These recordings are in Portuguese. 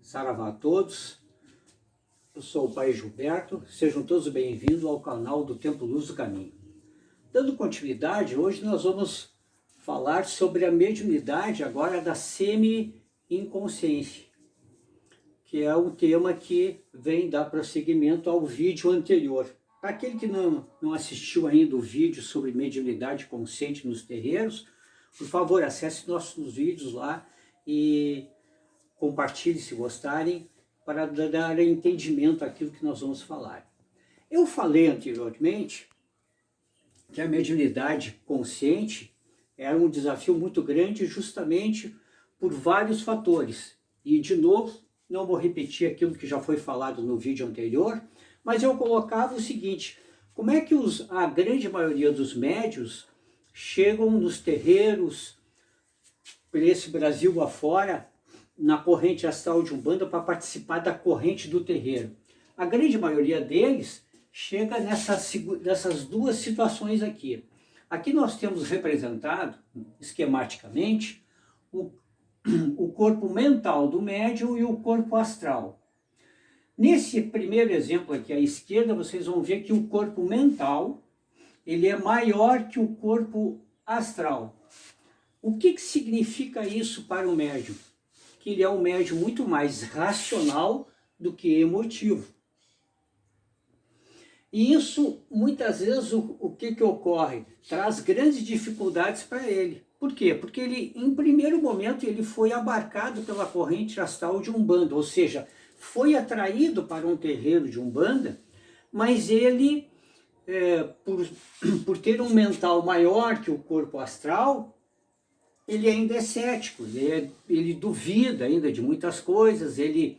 Saravá a todos, eu sou o Pai Gilberto, sejam todos bem-vindos ao canal do Templo Luz do Caminho. Dando continuidade, hoje nós vamos falar sobre a mediunidade agora da semi-inconsciência, que é um tema que vem dar prosseguimento ao vídeo anterior. Para aquele que não assistiu ainda o vídeo sobre mediunidade consciente nos terreiros, por favor, acesse nossos vídeos lá e compartilhe se gostarem, para dar entendimento àquilo que nós vamos falar. Eu falei anteriormente que a mediunidade consciente era um desafio muito grande justamente por vários fatores. E, de novo, não vou repetir aquilo que já foi falado no vídeo anterior, mas eu colocava o seguinte: como é que a grande maioria dos médiuns chegam nos terreiros, por esse Brasil afora, na corrente astral de Umbanda, para participar da corrente do terreiro? A grande maioria deles chega nessas duas situações aqui. Aqui nós temos representado, esquematicamente, o corpo mental do médium e o corpo astral. Nesse primeiro exemplo aqui à esquerda, vocês vão ver que o corpo mental ele é maior que o corpo astral. O que significa isso para o médium? Que ele é um médium muito mais racional do que emotivo. E isso, muitas vezes, o que ocorre? Traz grandes dificuldades para ele. Por quê? Porque ele, em primeiro momento, ele foi abarcado pela corrente astral de Umbanda, ou seja, foi atraído para um terreiro de Umbanda, mas ele, por ter um mental maior que o corpo astral, ele ainda é cético, ele duvida ainda de muitas coisas, ele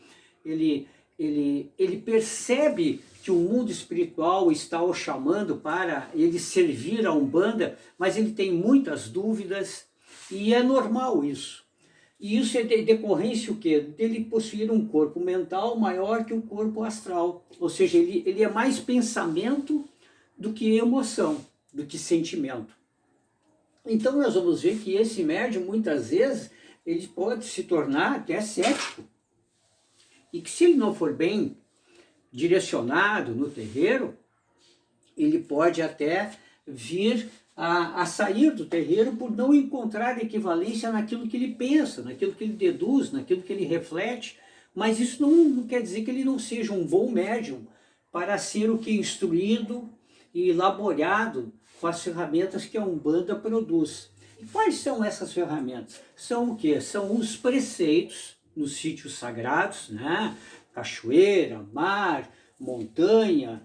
percebe que o mundo espiritual está o chamando para ele servir a Umbanda, mas ele tem muitas dúvidas, e é normal isso. E isso é decorrência o quê? Dele possuir um corpo mental maior que o corpo astral, ou seja, ele é mais pensamento do que emoção, do que sentimento. Então nós vamos ver que esse médium, muitas vezes, ele pode se tornar até cético. E que se ele não for bem direcionado no terreiro, ele pode até vir a sair do terreiro por não encontrar equivalência naquilo que ele pensa, naquilo que ele deduz, naquilo que ele reflete. Mas isso não quer dizer que ele não seja um bom médium para ser o que instruído e elaborado com as ferramentas que a Umbanda produz. E quais são essas ferramentas? São o quê? São os preceitos nos sítios sagrados, né? Cachoeira, mar, montanha,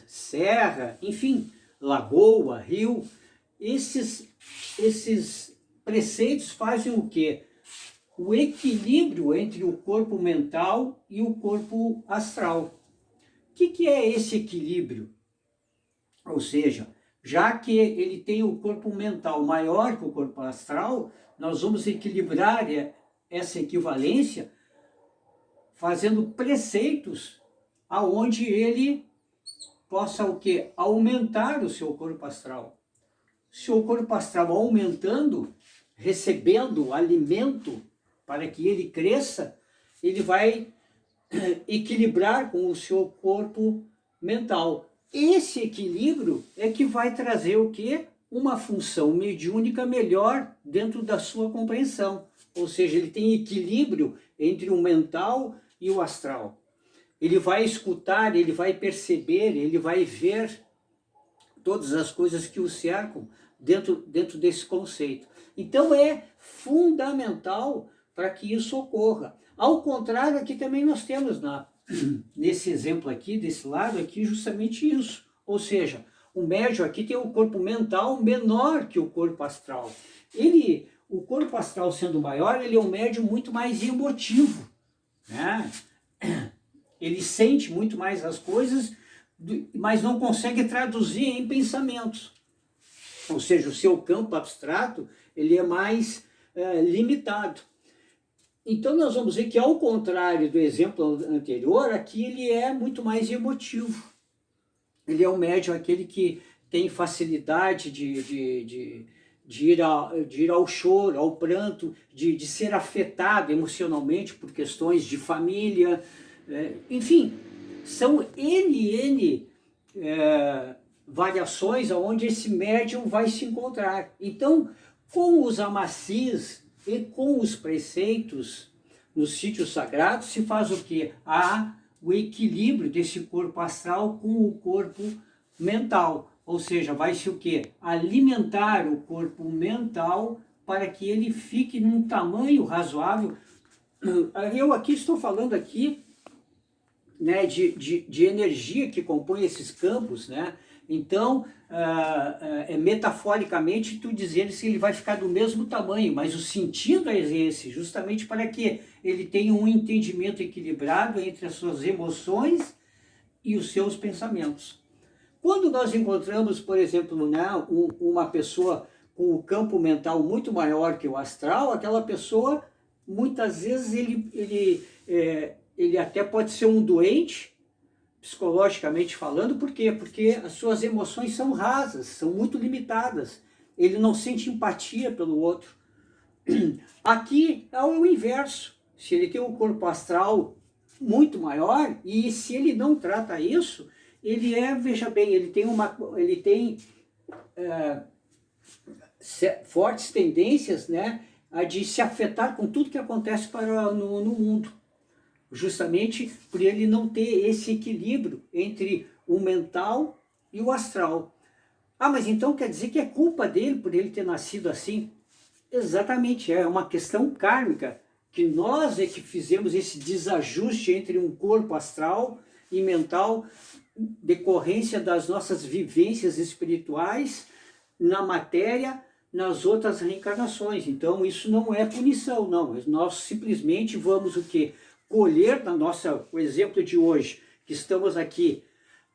serra, enfim, lagoa, rio. Esses preceitos fazem o quê? O equilíbrio entre o corpo mental e o corpo astral. O que é esse equilíbrio? Ou seja, já que ele tem o corpo mental maior que o corpo astral, nós vamos equilibrar essa equivalência fazendo preceitos aonde ele possa o quê? Aumentar o seu corpo astral. Se o corpo astral aumentando, recebendo alimento para que ele cresça, ele vai equilibrar com o seu corpo mental. Esse equilíbrio é que vai trazer o quê? Uma função mediúnica melhor dentro da sua compreensão. Ou seja, ele tem equilíbrio entre o mental e o astral. Ele vai escutar, ele vai perceber, ele vai ver todas as coisas que o cercam dentro desse conceito. Então é fundamental para que isso ocorra. Ao contrário, aqui também nós temos nesse exemplo aqui, desse lado aqui, justamente isso. Ou seja, o médium aqui tem um corpo mental menor que o corpo astral. O corpo astral sendo maior, ele é um médium muito mais emotivo, né? Ele sente muito mais as coisas, mas não consegue traduzir em pensamentos. Ou seja, o seu campo abstrato, ele é mais limitado. Então nós vamos ver que, ao contrário do exemplo anterior, aqui ele é muito mais emotivo. Ele é um médium aquele que tem facilidade de de ir ao choro, ao pranto, de ser afetado emocionalmente por questões de família, enfim, são N variações aonde esse médium vai se encontrar. Então, com os amacis e com os preceitos nos sítios sagrados, se faz o quê? Há o equilíbrio desse corpo astral com o corpo mental. Ou seja, vai-se o quê? Alimentar o corpo mental para que ele fique num tamanho razoável. Eu aqui estou falando aqui, né, de energia que compõe esses campos, né? Então, metaforicamente, tu dizer se ele vai ficar do mesmo tamanho, mas o sentido é esse, justamente para que ele tenha um entendimento equilibrado entre as suas emoções e os seus pensamentos. Quando nós encontramos, por exemplo, né, uma pessoa com o campo mental muito maior que o astral, aquela pessoa, muitas vezes, ele até pode ser um doente, psicologicamente falando. Por quê? Porque as suas emoções são rasas, são muito limitadas. Ele não sente empatia pelo outro. Aqui é o inverso. Se ele tem um corpo astral muito maior, e se ele não trata isso, ele veja bem, ele tem fortes tendências, né, de se afetar com tudo que acontece no mundo. Justamente por ele não ter esse equilíbrio entre o mental e o astral. Ah, mas então quer dizer que é culpa dele por ele ter nascido assim? Exatamente, é uma questão kármica, que nós é que fizemos esse desajuste entre um corpo astral e mental, decorrência das nossas vivências espirituais na matéria, nas outras reencarnações. Então isso não é punição, não. Nós simplesmente vamos o quê? Colher o exemplo de hoje, que estamos aqui,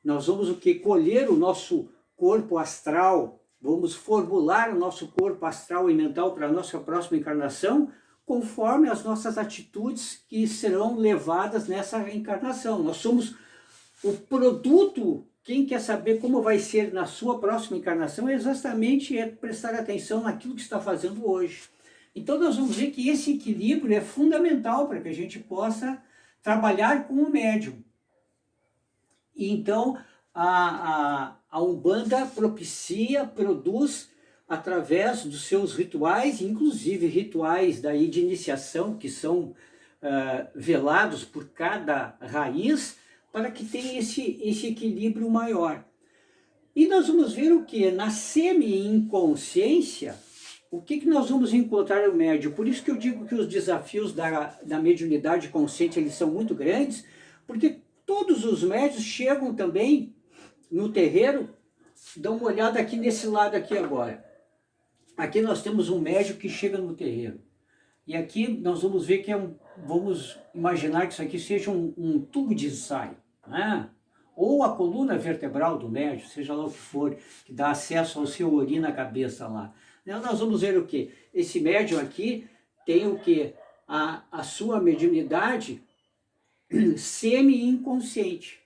nós vamos o que? Colher o nosso corpo astral, vamos formular o nosso corpo astral e mental para a nossa próxima encarnação, conforme as nossas atitudes que serão levadas nessa reencarnação. Nós somos o produto. Quem quer saber como vai ser na sua próxima encarnação é exatamente prestar atenção naquilo que está fazendo hoje. Então nós vamos ver que esse equilíbrio é fundamental para que a gente possa trabalhar com o médium. E então a Umbanda produz através dos seus rituais, inclusive rituais daí de iniciação, que são velados por cada raiz, para que tenha esse equilíbrio maior. E nós vamos ver o que? Na semi-inconsciência, o que nós vamos encontrar no médium? Por isso que eu digo que os desafios da mediunidade consciente eles são muito grandes, porque todos os médios chegam também no terreiro. Dá uma olhada aqui nesse lado aqui agora. Aqui nós temos um médium que chega no terreiro. E aqui nós vamos ver que vamos imaginar que isso aqui seja um tubo de ensaio, né? Ou a coluna vertebral do médium, seja lá o que for, que dá acesso ao seu ori na cabeça lá. Então, nós vamos ver o que? Esse médium aqui tem o que? A sua mediunidade semi-inconsciente.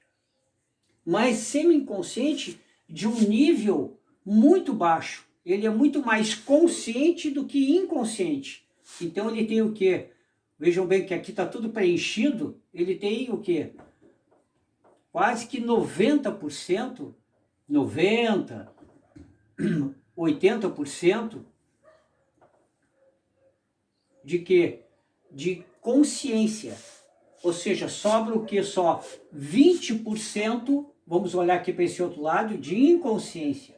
Mas semi-inconsciente de um nível muito baixo. Ele é muito mais consciente do que inconsciente. Então ele tem o que? Vejam bem que aqui está tudo preenchido. Ele tem o que? Quase que 90%, 90%, 80% de quê? De consciência. Ou seja, sobra o que? Só 20%, vamos olhar aqui para esse outro lado, de inconsciência.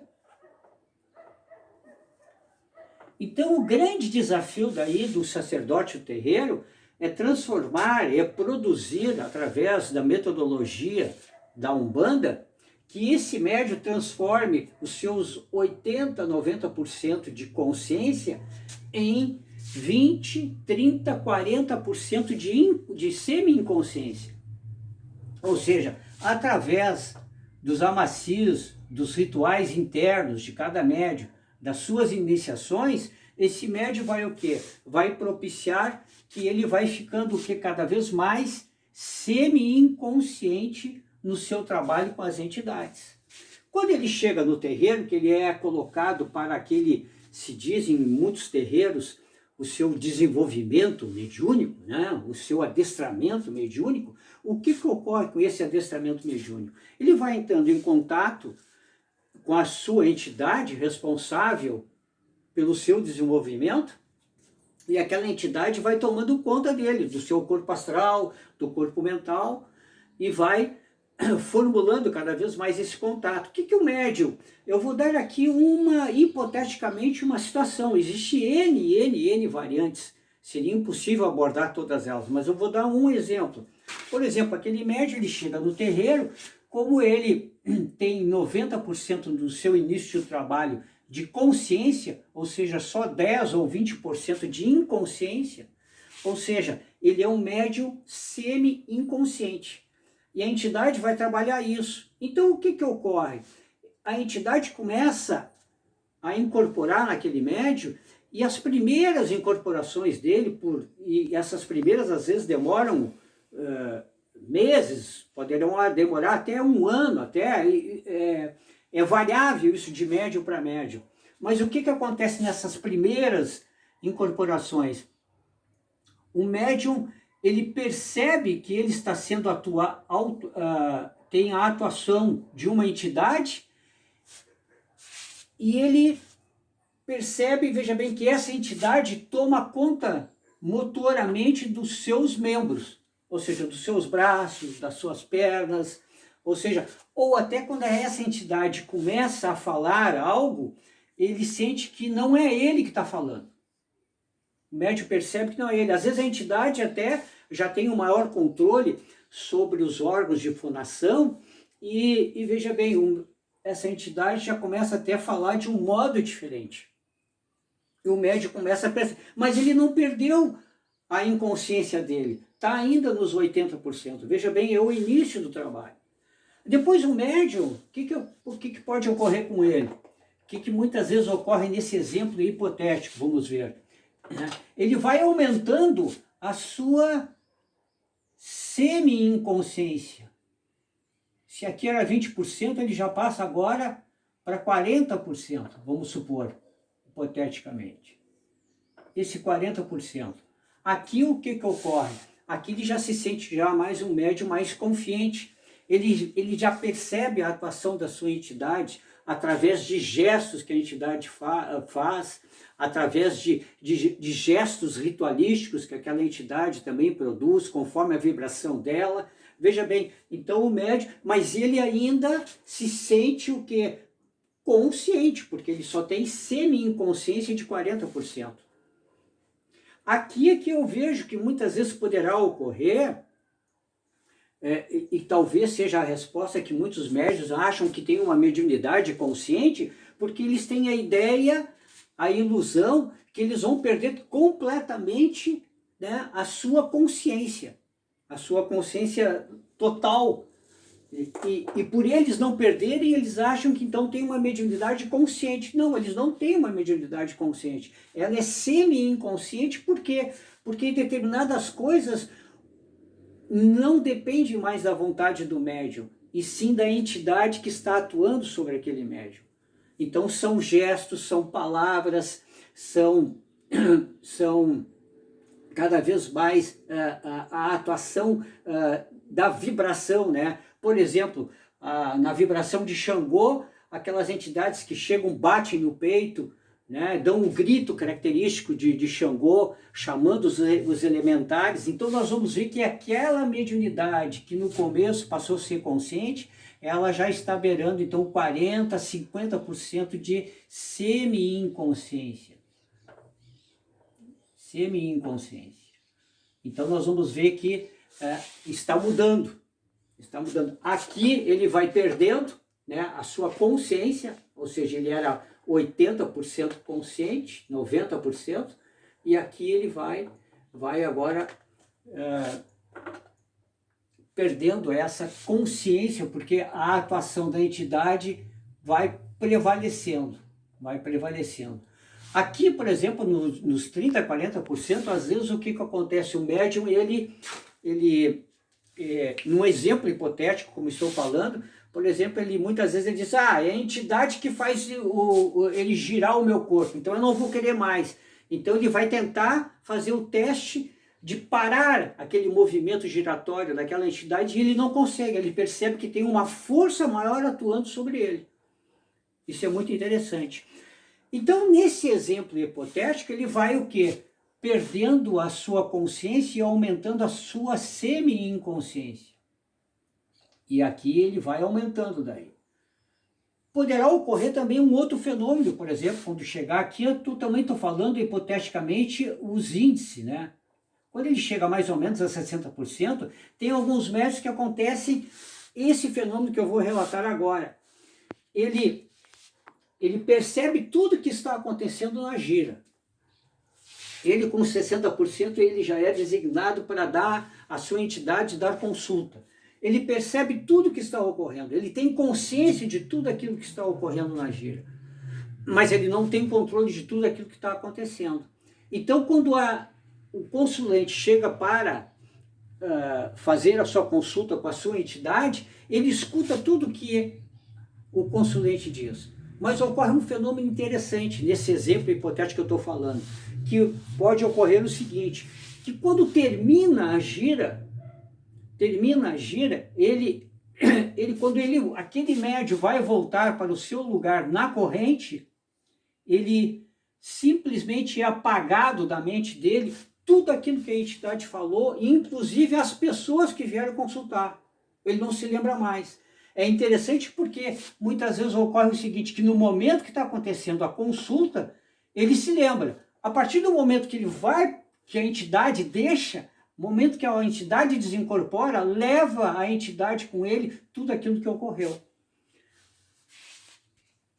Então o grande desafio daí do sacerdote do terreiro é transformar, é produzir através da metodologia da Umbanda, que esse médium transforme os seus 80%, 90% de consciência em 20%, 30%, 40% de semi-inconsciência. Ou seja, através dos amacios, dos rituais internos de cada médium, das suas iniciações, esse médium vai o quê? Vai propiciar que ele vai ficando o quê? Cada vez mais semi-inconsciente no seu trabalho com as entidades. Quando ele chega no terreiro, que ele é colocado para aquele se diz em muitos terreiros, o seu desenvolvimento mediúnico, né? O seu adestramento mediúnico, o que ocorre com esse adestramento mediúnico? Ele vai entrando em contato com a sua entidade responsável pelo seu desenvolvimento, e aquela entidade vai tomando conta dele, do seu corpo astral, do corpo mental, e vai formulando cada vez mais esse contato. O que é o médium? Eu vou dar aqui hipoteticamente, uma situação. Existe N variantes. Seria impossível abordar todas elas, mas eu vou dar um exemplo. Por exemplo, aquele médium, ele chega no terreiro, como ele tem 90% do seu início de trabalho de consciência, ou seja, só 10 ou 20% de inconsciência, ou seja, ele é um médium semi-inconsciente. E a entidade vai trabalhar isso. Então, o que ocorre? A entidade começa a incorporar naquele médium, e as primeiras incorporações dele, e essas primeiras às vezes demoram meses, poderão demorar até um ano, é variável isso de médium para médium. Mas o que acontece nessas primeiras incorporações? O médium, ele percebe que ele está sendo tem a atuação de uma entidade, e ele percebe, veja bem, que essa entidade toma conta motoramente dos seus membros, ou seja, dos seus braços, das suas pernas, ou seja, ou até quando essa entidade começa a falar algo, ele sente que não é ele que está falando. O médium percebe que não é ele. Às vezes a entidade até já tem um maior controle sobre os órgãos de fonação e veja bem, essa entidade já começa até a falar de um modo diferente. E o médium começa a perceber, mas ele não perdeu a inconsciência dele, está ainda nos 80%. Veja bem, é o início do trabalho. Depois o médium, o que pode ocorrer com ele? O que muitas vezes ocorre nesse exemplo hipotético, vamos ver. Ele vai aumentando a sua semi-inconsciência. Se aqui era 20%, ele já passa agora para 40%, vamos supor, hipoteticamente. Esse 40%. Aqui o que ocorre? Aqui ele já se sente já mais um médium mais confiante. Ele já percebe a atuação da sua entidade através de gestos que a entidade faz, através de gestos ritualísticos que aquela entidade também produz, conforme a vibração dela. Veja bem, então o médium, mas ele ainda se sente o quê? Consciente, porque ele só tem semi-inconsciência de 40%. Aqui é que eu vejo que muitas vezes poderá ocorrer, e talvez seja a resposta que muitos médiuns acham que tem uma mediunidade consciente, porque eles têm a ideia, a ilusão, que eles vão perder completamente, né, a sua consciência total. E por eles não perderem, eles acham que então tem uma mediunidade consciente. Não, eles não têm uma mediunidade consciente. Ela é semi-inconsciente, por quê? Porque determinadas coisas não dependem mais da vontade do médium, e sim da entidade que está atuando sobre aquele médium. Então são gestos, são palavras, são cada vez mais a atuação da vibração, né? Por exemplo, na vibração de Xangô, aquelas entidades que chegam, batem no peito, né, dão um grito característico de Xangô, chamando os elementares. Então nós vamos ver que aquela mediunidade que no começo passou a ser consciente, ela já está beirando então 40%, 50% de semi-inconsciência. Semi-inconsciência. Então nós vamos ver que está mudando. Está mudando. Aqui ele vai perdendo, né, a sua consciência, ou seja, ele era 80% consciente, 90%, e aqui ele vai agora perdendo essa consciência, porque a atuação da entidade vai prevalecendo. Aqui, por exemplo, nos 30%, 40%, às vezes o que acontece? O médium, ele num exemplo hipotético, como estou falando, por exemplo, ele muitas vezes ele diz, é a entidade que faz ele girar o meu corpo, então eu não vou querer mais. Então ele vai tentar fazer o teste de parar aquele movimento giratório daquela entidade e ele não consegue, ele percebe que tem uma força maior atuando sobre ele. Isso é muito interessante. Então, nesse exemplo hipotético, ele vai o quê? Perdendo a sua consciência e aumentando a sua semi-inconsciência. E aqui ele vai aumentando daí. Poderá ocorrer também um outro fenômeno, por exemplo, quando chegar aqui, eu também estou falando hipoteticamente os índices, né? Quando ele chega mais ou menos a 60%, tem alguns médios que acontecem esse fenômeno que eu vou relatar agora. Ele percebe tudo que está acontecendo na gira. Ele com 60%, ele já é designado para dar a sua entidade, dar consulta. Ele percebe tudo que está ocorrendo, ele tem consciência de tudo aquilo que está ocorrendo na gira, mas ele não tem controle de tudo aquilo que está acontecendo. Então, quando o consulente chega para fazer a sua consulta com a sua entidade, ele escuta tudo que o consulente diz. Mas ocorre um fenômeno interessante nesse exemplo hipotético que eu estou falando, que pode ocorrer o seguinte, que quando termina a gira, aquele médium vai voltar para o seu lugar na corrente, ele simplesmente é apagado da mente dele tudo aquilo que a entidade falou, inclusive as pessoas que vieram consultar. Ele não se lembra mais. É interessante porque muitas vezes ocorre o seguinte, que no momento que está acontecendo a consulta, ele se lembra. A partir do momento que ele vai, que a entidade deixa, momento que a entidade desincorpora, leva a entidade com ele tudo aquilo que ocorreu.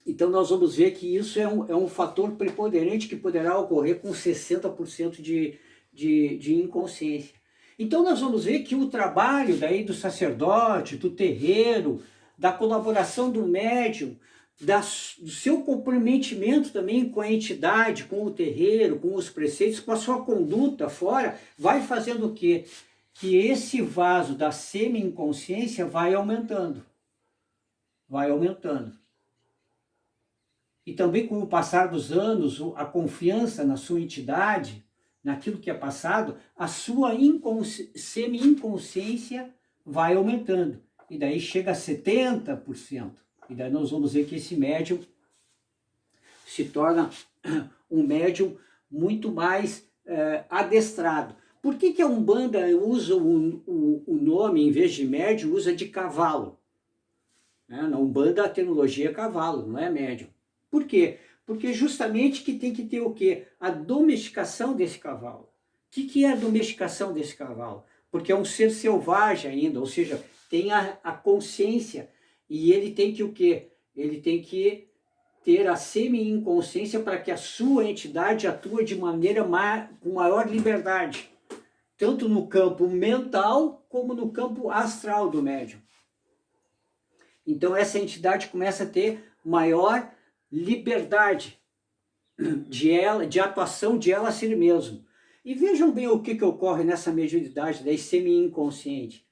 Então nós vamos ver que isso é um fator preponderante que poderá ocorrer com 60% de inconsciência. Então nós vamos ver que o trabalho daí do sacerdote, do terreiro, da colaboração do médium, do seu comprometimento também com a entidade, com o terreiro, com os preceitos, com a sua conduta fora, vai fazendo o quê? Que esse vaso da semi-inconsciência vai aumentando. Vai aumentando. E também com o passar dos anos, a confiança na sua entidade, naquilo que é passado, a sua semi-inconsciência vai aumentando. E daí chega a 70%. E daí nós vamos ver que esse médium se torna um médium muito mais adestrado. Por que a Umbanda usa o nome, em vez de médium, usa de cavalo? Na Umbanda a terminologia é cavalo, não é médium. Por quê? Porque justamente que tem que ter o quê? A domesticação desse cavalo. O que é a domesticação desse cavalo? Porque é um ser selvagem ainda, ou seja, tem a consciência. E ele tem que o quê? Ele tem que ter a semi-inconsciência para que a sua entidade atue de maneira com maior liberdade. Tanto no campo mental, como no campo astral do médium. Então essa entidade começa a ter maior liberdade de atuação de ela a si mesmo. E vejam bem o que ocorre nessa mediunidade daí semi-inconsciente.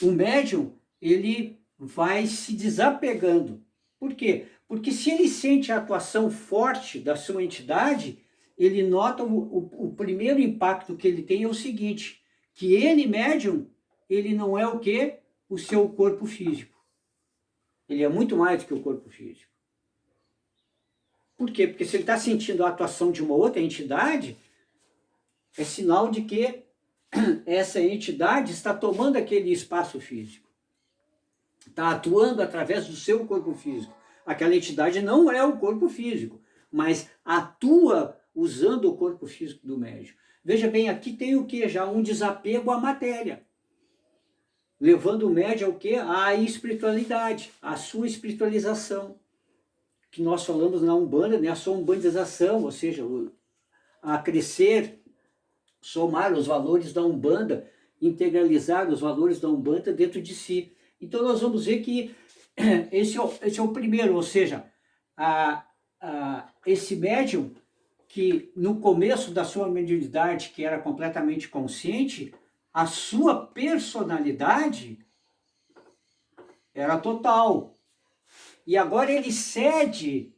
O médium, ele vai se desapegando. Por quê? Porque se ele sente a atuação forte da sua entidade, ele nota o primeiro impacto que ele tem é o seguinte, que ele, médium, ele não é o quê? O seu corpo físico. Ele é muito mais do que o corpo físico. Por quê? Porque se ele está sentindo a atuação de uma outra entidade, é sinal de que essa entidade está tomando aquele espaço físico. Está atuando através do seu corpo físico. Aquela entidade não é o corpo físico, mas atua usando o corpo físico do médium. Veja bem, aqui tem o que? Já um desapego à matéria. Levando o médium ao quê? À espiritualidade, à sua espiritualização. Que nós falamos na Umbanda, né? A sua umbandização, ou seja, a crescer, somar os valores da Umbanda, integralizar os valores da Umbanda dentro de si. Então nós vamos ver que esse é o primeiro, ou seja, esse médium que no começo da sua mediunidade, que era completamente consciente, a sua personalidade era total. E agora ele cede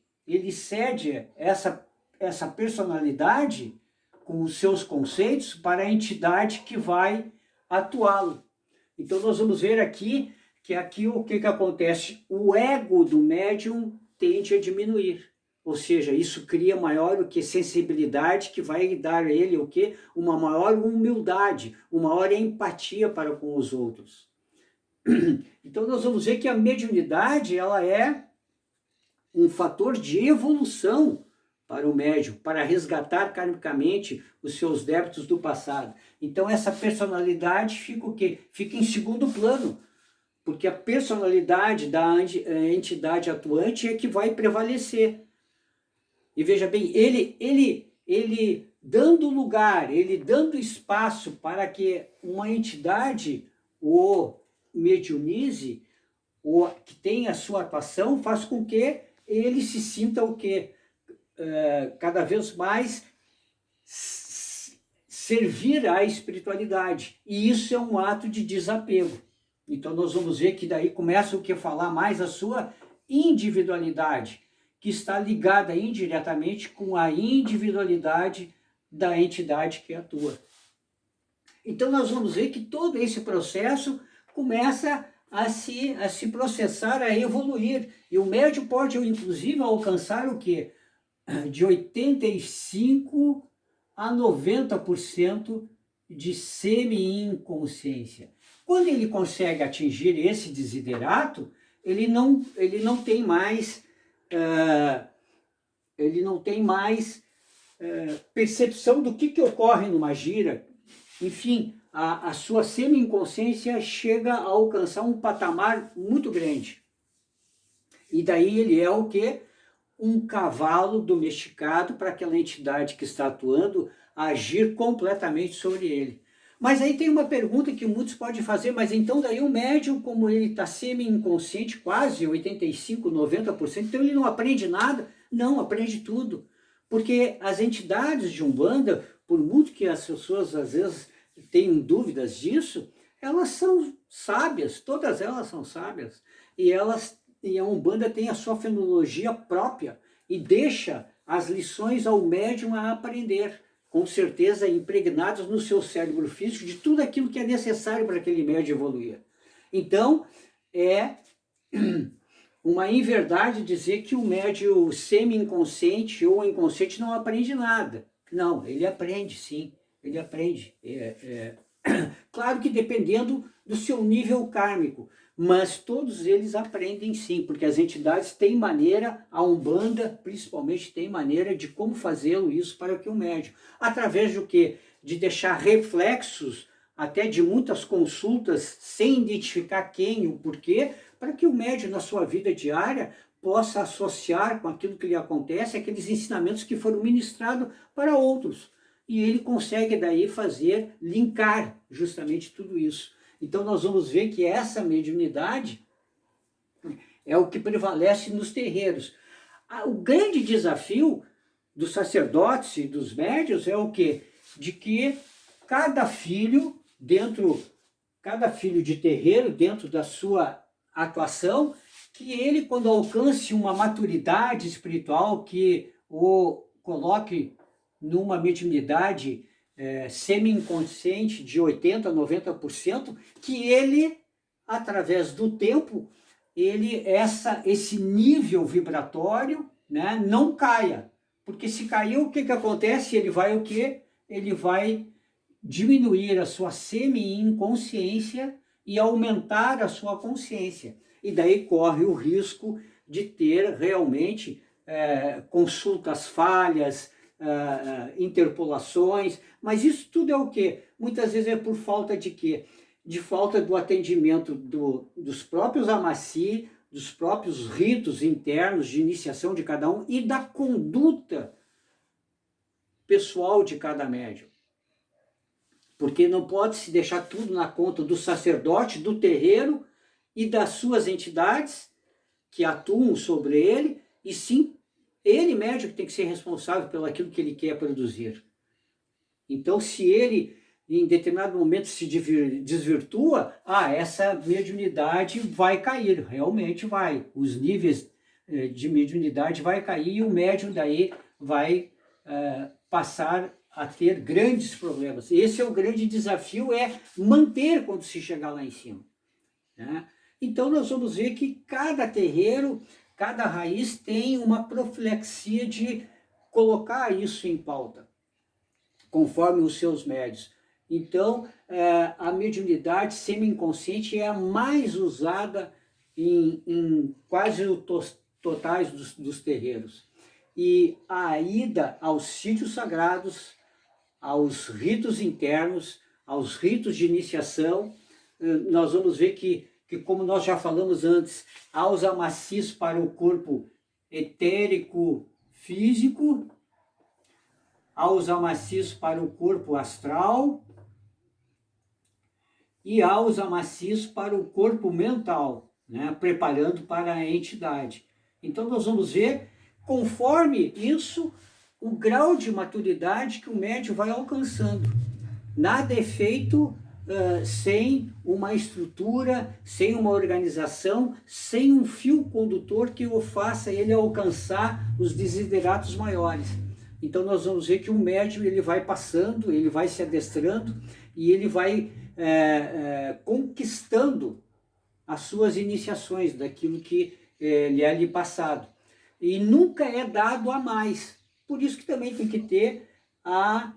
essa personalidade com os seus conceitos para a entidade que vai atuá-lo. Então nós vamos ver aqui que o que acontece? O ego do médium tende a diminuir. Ou seja, isso cria maior sensibilidade, que vai dar a ele uma maior humildade, uma maior empatia para com os outros. Então nós vamos ver que a mediunidade, ela é um fator de evolução para o médium, para resgatar karmicamente os seus débitos do passado. Então essa personalidade fica o quê? Fica em segundo plano, porque a personalidade da entidade atuante é que vai prevalecer. E veja bem, ele dando lugar, ele dando espaço para que uma entidade o mediunize, ou que tenha a sua atuação, faz com que ele se sinta o quê? Cada vez mais servir à espiritualidade. E isso é um ato de desapego. Então nós vamos ver que daí começa o que falar mais a sua individualidade, que está ligada indiretamente com a individualidade da entidade que atua. Então nós vamos ver que todo esse processo começa a se processar, a evoluir. E o médium pode, inclusive, alcançar o quê? De 85% a 90% de semi-inconsciência. Quando ele consegue atingir esse desiderato, ele não tem mais percepção do que ocorre numa gira. Enfim, a sua semi-inconsciência chega a alcançar um patamar muito grande. E daí ele é o quê? Um cavalo domesticado para aquela entidade que está atuando agir completamente sobre ele. Mas aí tem uma pergunta que muitos podem fazer, mas então daí o médium, como ele está semi-inconsciente, quase 85%, 90%, então ele não aprende nada? Não, aprende tudo. Porque as entidades de Umbanda, por muito que as pessoas às vezes tenham dúvidas disso, elas são sábias, todas elas são sábias. E a Umbanda tem a sua fenomenologia própria e deixa as lições ao médium a aprender, com certeza impregnados no seu cérebro físico de tudo aquilo que é necessário para aquele médium evoluir. Então, é uma inverdade dizer que o médium semi-inconsciente ou inconsciente não aprende nada. Não, ele aprende sim, ele aprende. Claro que dependendo do seu nível kármico, mas todos eles aprendem sim, porque as entidades têm maneira, a Umbanda principalmente tem maneira de como fazê-lo isso para que o médium, através do quê? De deixar reflexos até de muitas consultas sem identificar quem e o porquê, para que o médium na sua vida diária possa associar com aquilo que lhe acontece aqueles ensinamentos que foram ministrados para outros. E ele consegue daí linkar justamente tudo isso. Então nós vamos ver que essa mediunidade é o que prevalece nos terreiros. O grande desafio dos sacerdotes e dos médiuns é o quê? De que cada filho de terreiro, dentro da sua atuação, que ele, quando alcance uma maturidade espiritual que o coloque numa mediunidade semi-inconsciente de 80% a 90%, que ele, através do tempo, esse nível vibratório, né, não caia. Porque se cair, o que acontece? Ele vai o quê? Ele vai diminuir a sua semi-inconsciência e aumentar a sua consciência. E daí corre o risco de ter realmente consultas falhas, interpolações, mas isso tudo é o quê? Muitas vezes é por falta de quê? De falta do atendimento dos próprios amaci, dos próprios ritos internos de iniciação de cada um e da conduta pessoal de cada médium. Porque não pode se deixar tudo na conta do sacerdote, do terreiro e das suas entidades que atuam sobre ele, e sim ele, médium, que tem que ser responsável pelo aquilo que ele quer produzir. Então, se ele em determinado momento se desvirtua, essa mediunidade vai cair, realmente vai. Os níveis de mediunidade vai cair e o médium daí vai passar a ter grandes problemas. Esse é o grande desafio, é manter quando se chegar lá em cima, né? Então nós vamos ver que cada terreiro, cada raiz tem uma profilaxia de colocar isso em pauta, conforme os seus médios. Então, a mediunidade semi-inconsciente é a mais usada em quase os totais dos terreiros. E a ida aos sítios sagrados, aos ritos internos, aos ritos de iniciação, nós vamos ver que como nós já falamos antes, há os amacis para o corpo etérico físico, há os amacis para o corpo astral e há os amacis para o corpo mental, né? Preparando para a entidade. Então nós vamos ver, conforme isso, o grau de maturidade que o médium vai alcançando. Nada é feito sem uma estrutura, sem uma organização, sem um fio condutor que o faça ele alcançar os desideratos maiores. Então nós vamos ver que o médium ele vai passando, ele vai se adestrando e ele vai conquistando as suas iniciações daquilo que lhe é lhe passado. E nunca é dado a mais. Por isso que também tem que ter a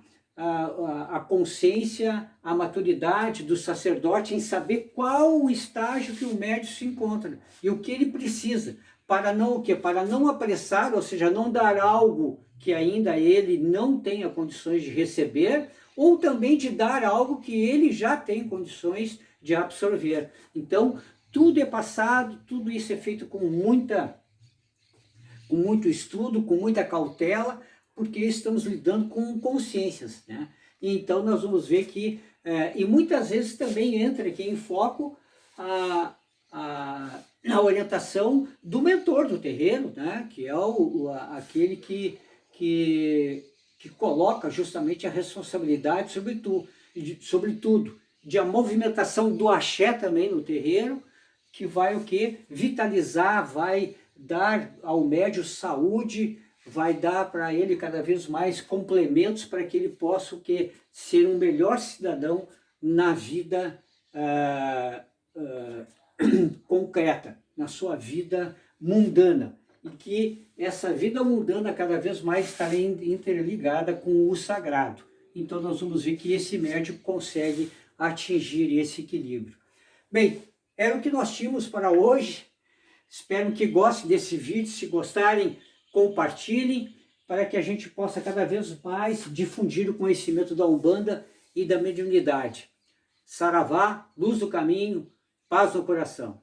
consciência, a maturidade do sacerdote em saber qual o estágio que o médium se encontra e o que ele precisa, para não o quê? Para não apressar, ou seja, não dar algo que ainda ele não tenha condições de receber, ou também de dar algo que ele já tem condições de absorver. Então, tudo é passado, tudo isso é feito com muito estudo, com muita cautela, porque estamos lidando com consciências, né? Então nós vamos ver que, e muitas vezes também entra aqui em foco a orientação do mentor do terreiro, né? Que é aquele que coloca justamente a responsabilidade sobre tudo, de a movimentação do axé também no terreiro, que vai o quê? Vitalizar, vai dar ao médium saúde, vai dar para ele cada vez mais complementos para que ele possa o quê? Ser um melhor cidadão na vida concreta, na sua vida mundana. E que essa vida mundana cada vez mais está interligada com o sagrado. Então nós vamos ver que esse médium consegue atingir esse equilíbrio. Bem, era o que nós tínhamos para hoje. Espero que gostem desse vídeo. Se gostarem, compartilhem, para que a gente possa cada vez mais difundir o conhecimento da Umbanda e da mediunidade. Saravá, luz do caminho, paz no coração.